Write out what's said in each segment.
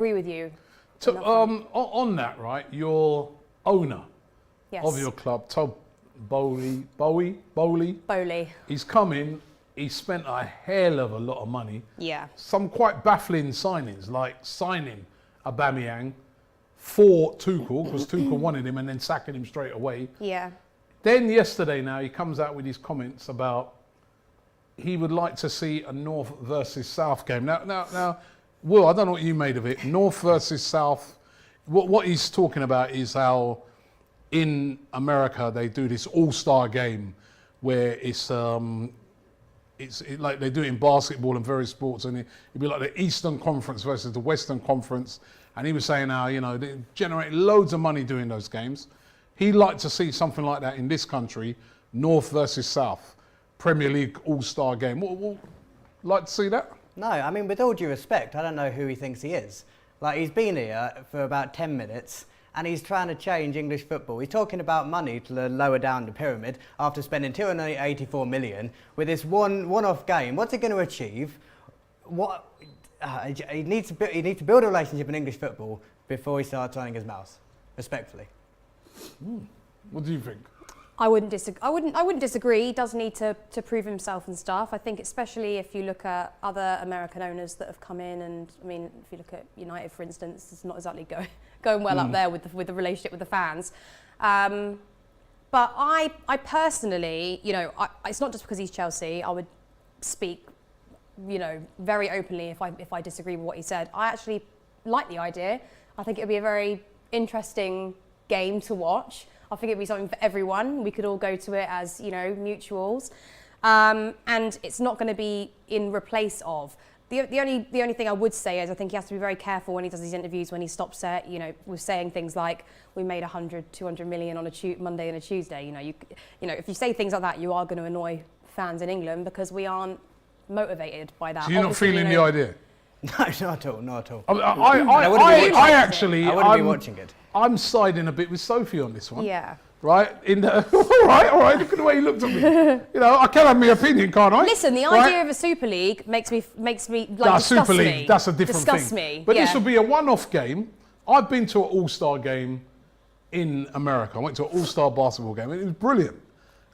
agree with you. On that, right, your owner of your club, Todd Bowley, he's come in, he spent a hell of a lot of money. Yeah. Some quite baffling signings, like signing Aubameyang for Tuchel, because Tuchel wanted him, and then sacking him straight away. Yeah. Then yesterday now, he comes out with his comments about he would like to see a North versus South game. Now, Will, I don't know what you made of it. North versus South. What he's talking about is how in America they do this all-star game where it's like they do it in basketball and various sports, and it'd be like the Eastern Conference versus the Western Conference. And he was saying how, they generate loads of money doing those games. He'd like to see something like that in this country, North versus South, Premier League all-star game. Like to see that? No, I mean, with all due respect, I don't know who he thinks he is. Like, he's been here for about 10 minutes and he's trying to change English football. He's talking about money to lower down the pyramid after spending 284 million with this one-off game. What's it going to achieve? He needs to build a relationship in English football before he starts running his mouth, respectfully. What do you think? I wouldn't disagree. He does need to prove himself and stuff. I think especially if you look at other American owners that have come in, and I mean, if you look at United, for instance, it's not exactly going well up there with the relationship with the fans. But I personally, it's not just because he's Chelsea. I would speak, very openly if I disagree with what he said. I actually like the idea. I think it would be a very interesting game to watch. I think it'd be something for everyone. We could all go to it as, mutuals. And it's not going to be in replace of. The only thing I would say is I think he has to be very careful when he does these interviews, when he stops with saying things like, we made 100, 200 million on a Monday and a Tuesday. If you say things like that, you are going to annoy fans in England because we aren't motivated by that. So you're not feeling the idea? No, not at all, not at all. I wouldn't be watching it. I'm siding a bit with Sophie on this one. Yeah. Right? All right. Look at the way he looked at me. I can have my opinion, can't I? Listen, the idea of a Super League makes me disgust Super League, me. that's a different thing. Disgust me. But this will be a one-off game. I've been to an all-star game in America. I went to an all-star basketball game. It was brilliant.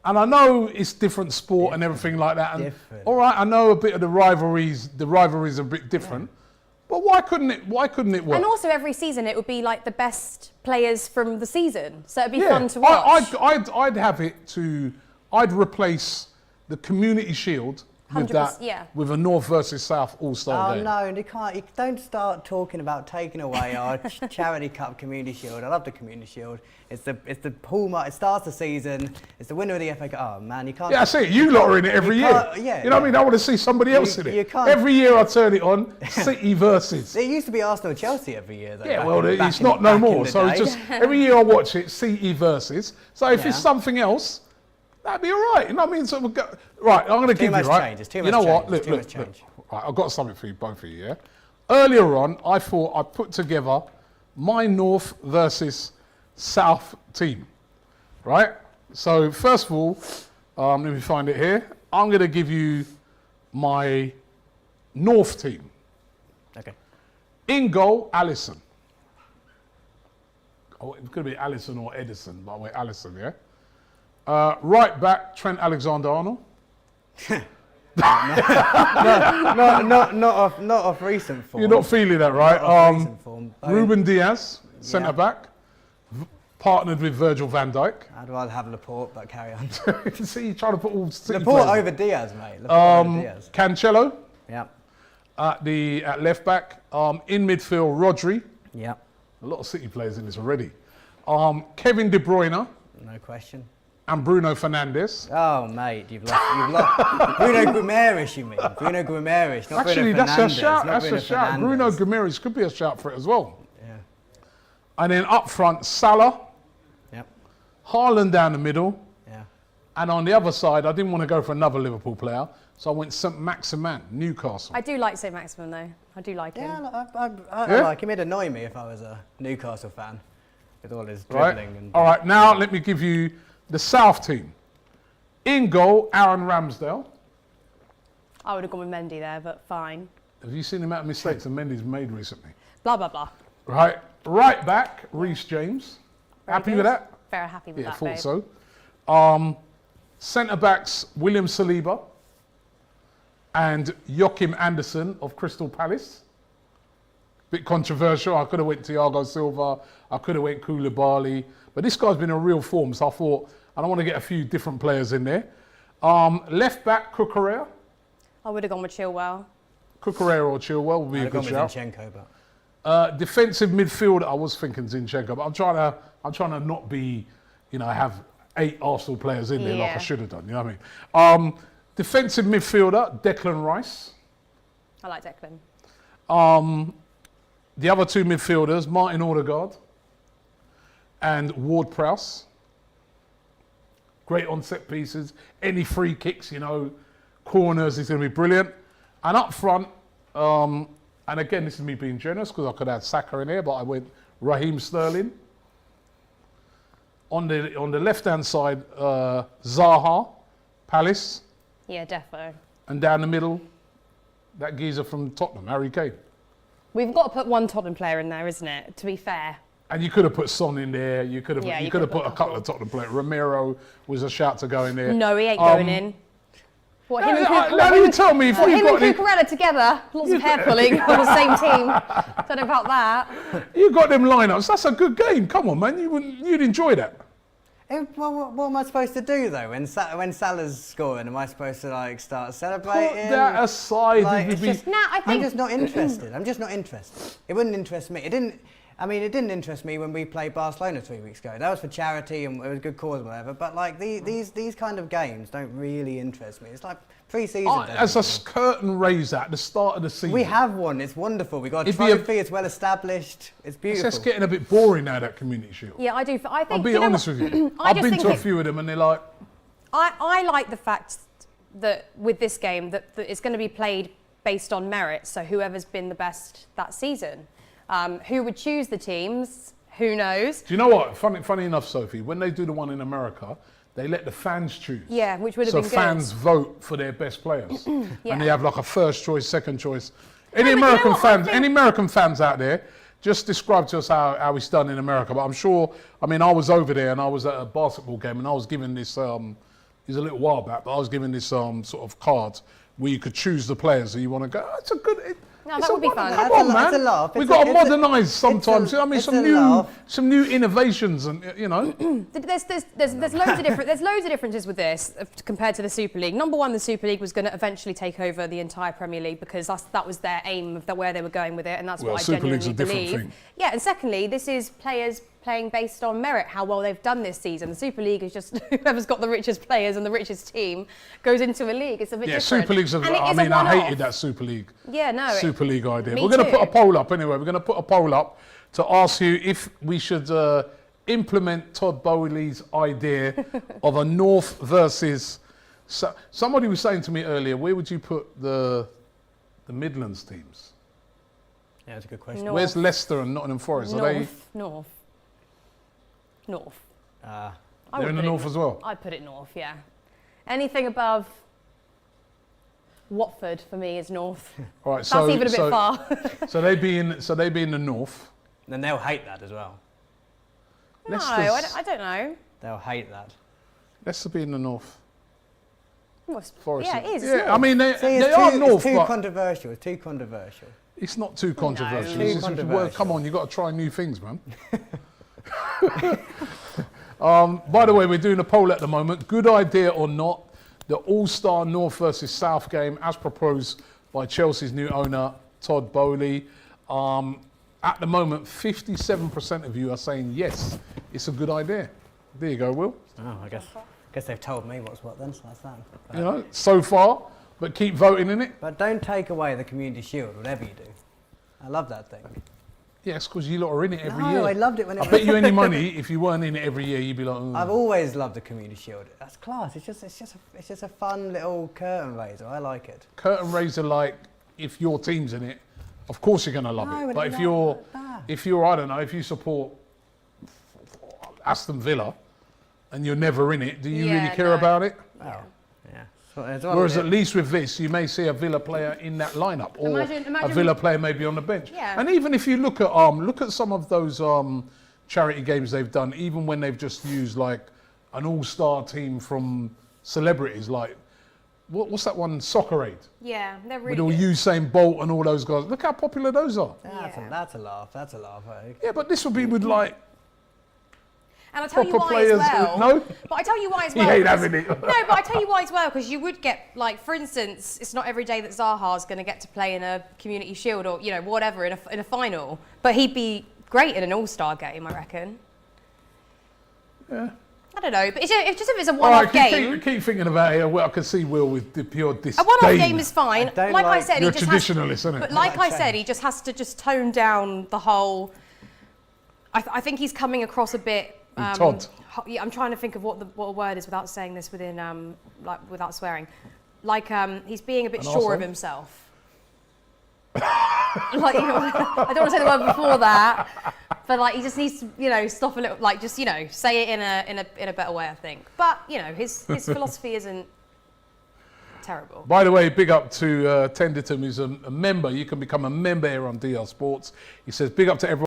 And I know it's different sport and everything like that. And all right, I know a bit of the rivalries. The rivalries are a bit different. Yeah. But why couldn't it work? And also every season it would be like the best players from the season. So it'd be fun to watch. I'd replace the Community Shield with that, with a North versus South all-star game. Oh no, you don't start talking about taking away our Charity Cup Community Shield. I love the Community Shield. It's the hallmark. It starts the season. It's the winner of the FA Cup. Oh man, you can't. Yeah, I see it. You lot are in it every year. Yeah, what I mean? I want to see somebody else in it. Every year I turn it on. City versus. It used to be Arsenal Chelsea every year though. Yeah, it's not no more. So it's just every year I watch it. City versus. So if it's something else, that'd be all right. I mean? So we'll go, right, I'm going to give you, right? It's too much change. Look. Right, I've got something for you, both of you, yeah? Earlier on, I thought I'd put together my North versus South team, right? So first of all, let me find it here. I'm going to give you my North team. Okay. In goal, Alisson. Oh, it could be Alisson or Edison, but I went Alisson, yeah? Right back, Trent Alexander-Arnold. not of recent form. You're not feeling that, right? Recent form. Ruben Diaz, centre back, partnered with Virgil van Dijk. I'd rather have Laporte, but carry on. See, you're trying to put all City Laporte over Diaz, mate. Over Diaz. Cancelo. Yeah. At left back. In midfield, Rodri. Yeah. A lot of City players in this already. Kevin De Bruyne. No question. And Bruno Fernandes. Oh, mate, you've lost. Bruno Guimaraes, you mean? Bruno Guimaraes, not actually, Bruno that's Fernandes. a shout. That's Bruno a shout. Fernandes. Bruno Guimaraes could be a shout for it as well. Yeah. And then up front, Salah. Yep. Haaland down the middle. Yeah. And on the other side, I didn't want to go for another Liverpool player, so I went St Maximin, Newcastle. I do like St Maximin though. I do like him. Yeah, I like him. It'd annoy me if I was a Newcastle fan with all his dribbling. Right. And all right, now let me give you the South team. In goal, Aaron Ramsdale. I would have gone with Mendy there, but fine. Have you seen the amount of mistakes that Mendy's made recently? blah, blah, blah. Right back, Reece James. Very Happy good. with that? Very happy with Yeah, that, thought babe. so. Centre backs, William Saliba and Joachim Anderson of Crystal Palace. Bit controversial. I could have went Thiago Silva. I could have went Koulibaly. But this guy's been in real form, so I thought, I don't want to get a few different players in there. Left back, Cucurella. I would have gone with Chilwell. Cucurella or Chilwell would be a good shout. Zinchenko, but Defensive midfield, I was thinking Zinchenko, but I'm trying to not be, have 8 Arsenal players in there like I Yeah. should have done. You know what I mean? Defensive midfielder, Declan Rice. I like Declan. The other 2 midfielders, Martin Odegaard and Ward Prowse. Great on set pieces. Any free kicks, corners, he's going to be brilliant. And up front, and again, this is me being generous because I could have had Saka in here, but I went Raheem Sterling. On the left-hand side, Zaha, Palace. Yeah, defo. And down the middle, that geezer from Tottenham, Harry Kane. We've got to put one Tottenham player in there, isn't it? To be fair. And you could have put Son in there. You could have put a couple of Tottenham players. Romero was a shout to go in there. No, he ain't going in. What, him and Now you tell me if we've him and got Cucurella together, lots of hair pulling on the same team. Don't know about that. you got them lineups. That's a good game. Come on, man. You'd enjoy that. What am I supposed to do though when Salah's scoring? Am I supposed to start celebrating? Put that aside. It's just, I think I'm just not interested. I'm just not interested. It wouldn't interest me. It didn't interest me when we played Barcelona 3 weeks ago. That was for charity and it was a good cause and whatever. But these kind of games don't really interest me. It's like pre-season. As a curtain raiser at the start of the season. We have one. It's wonderful. We got a It'd be a- trophy. It's well established. It's beautiful. It's just getting a bit boring now, that Community Shield. Yeah, I do. I think. I'll be you know honest what? with you. I I've just been think to a it- few of them and they're like, I like the fact that with this game that it's going to be played based on merit. So whoever's been the best that season, who would choose the teams? Who knows? do you know what? Funny enough, Sophie, when they do the one in America, they let the fans choose. Yeah, which would have So been fans vote for their best players. Yeah. And they have like a first choice, second choice. but you know what? I think- Any American fans out there, just describe to us how it's done in America. But I'm sure, I was over there and I was at a basketball game and I was given this, it was a little while back, but I was given this sort of card where you could choose the players that you want to go. It's a good... No, it's that a would be wonderful- fun. Come on, It's man. a laugh. We've It's got to a- it's a- modernise sometimes. it's some new innovations and, There's loads of differences with this compared to the Super League. Number one, the Super League was going to eventually take over the entire Premier League because that was their aim of where they were going with it, and that's Well, what I Super League's genuinely a different believe. thing. Yeah, and secondly, this is players playing based on merit, how well they've done this season. The Super League is just whoever's got the richest players and the richest team goes into a league. It's a bit Yeah, different. Super League's. And it is a I one-off. hated that Super League. Yeah, no. Super League idea. Me We're going to too. put a poll up anyway. We're going to put a poll up to ask you if we should implement Todd Bowley's idea of a North versus. Somebody was saying to me earlier, where would you put the Midlands teams? Yeah, that's a good question. North. Where's Leicester and Nottingham Forest? Are they? North. I They're would in the put it- North as well. I'd put it North, yeah. Anything above Watford for me is North. All right, That's so even a bit far. so they'd be in the North. Then they'll hate that as well. No, Leicester's- I don't know. They'll hate that. Leicester be in the North. Well, it's- Forest. yeah, it is. Yeah, It's I North. mean they it's are too, North, It's too but controversial. It's too controversial. it's not too controversial. Too It's just- controversial. Come on, you've got to try new things, man. By the way, we're doing a poll at the moment. Good idea or not, the All-Star North versus South game as proposed by Chelsea's new owner, Todd Bowley. At the moment, 57% of you are saying yes, it's a good idea. There you go, Will. Oh, I guess they've told me what's what then, so that's that. You know, so far, but keep voting in it. But don't take away the Community Shield, whatever you do. I love that thing. Yes, because you lot are in it every No, year. I loved it when it I was- bet you any money, if you weren't in it every year, you'd be like, I've always loved the Community Shield. That's class. It's just a fun little curtain raiser. I like it. curtain raiser, like, if your team's in it, of course you're going to love No, it. but But no, if you're, I don't know, if you support Aston Villa and you're never in it, do you Yeah, really care no. about it? Oh, yeah. Whereas at least with this, you may see a Villa player in that lineup, or a Villa player maybe on the bench. Yeah. And even if you look at some of those charity games they've done, even when they've just used like an all-star team from celebrities, like what's that one, Soccer Aid? Yeah, they're With really all good. Usain Bolt and all those guys. Look how popular those are. That's a laugh. That's a laugh. Yeah, but this would be with like And I'll tell you proper why as players. well. No, But I tell you why as he well. ain't because- having it. No, but I tell you why as well, because you would get, like, for instance, it's not every day that Zaha's going to get to play in a Community Shield or, you know, whatever, in a final. But he'd be great in an all-star game, I reckon. Yeah. I don't know, but it's just if it's a All one-off right, game. keep thinking about it. Well, I can see Will with the pure disdain. A one-off game is fine. I don't Like I like- said, You're he a just has, traditionalist, isn't it? but like like I said, change. he just has to just tone down the whole. I think he's coming across a bit. Todd. Yeah, I'm trying to think of what a word is without saying this within like without swearing. Like he's being a bit An sure of arsehole? himself. Like, you know, I don't want to say the word before that, but like he just needs to, you know, stop a little, like just, you know, say it in a better way, I think. But you know, his philosophy isn't terrible. By the way, big up to Tenderton, who's a member. You can become a member here on DR Sports. He says, big up to everyone.